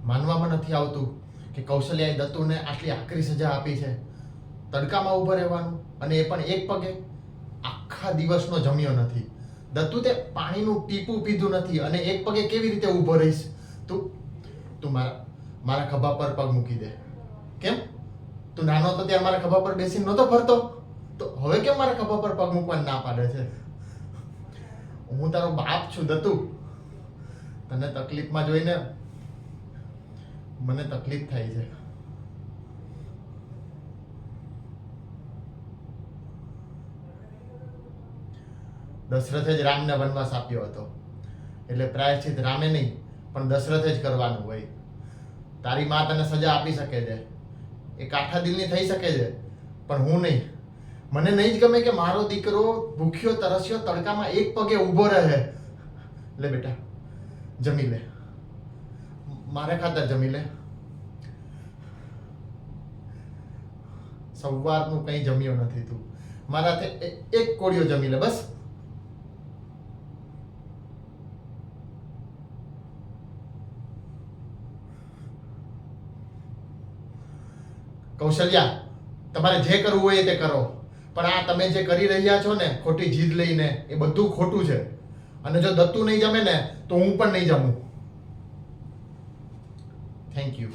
માનવામાં નથી આવતું કે કૌશલ્યાએ દત્તુને આટલી આકરી સજા આપી છે. તડકામાં ઊભો રહેવાનું, અને એ પણ એક પગે. આખા દિવસનો જમ્યો નથી. દત્તુ તે પાણીનું ટીપું પીધું નથી અને એક પગે કેવી રીતે ઊભો રહીશ? તું મારા ખભા પર પગ મૂકી દે. કેમ? તું નાનો હતો ત્યારે મારા ખભા પર બેસીને નહોતો ફરતો? તો હવે કેમ મારા ખભા પર પગ મૂકવાની ના પાડે છે? હું તારો બાપ છું દત્તુ. તને તકલીફમાં જોઈને મને તકલીફ થાય છે. દશરથે જ રામને વનવાસ આપ્યો હતો, એટલે પ્રાયશ્ચિત રામે નહીં પણ દશરથે જ કરવાનું હોય. તારી માં તને સજા આપી શકે છે, એ કાઠા દિલની થઈ શકે છે, પણ હું નહીં. મને નહીં જ ગમે કે મારો દીકરો ભૂખ્યો તરસ્યો તડકામાં એક પગે ઊભો રહે. લે બેટા, જમી લે, મારે ખાતર જમી લે. સવારનું કંઈ જમ્યો નથી તું. મારાથી એક કોળિયો જમી લે બસ. કૌશલ્યા, તમારે જે કરવું હોય તે કરો, પણ આ તમે જે કરી રહ્યા છો ને ખોટી જીદ લઈને, એ બધું ખોટું છે. અને જો દત્તુ નહીં જમે ને તો હું પણ નહીં જમું. Thank you.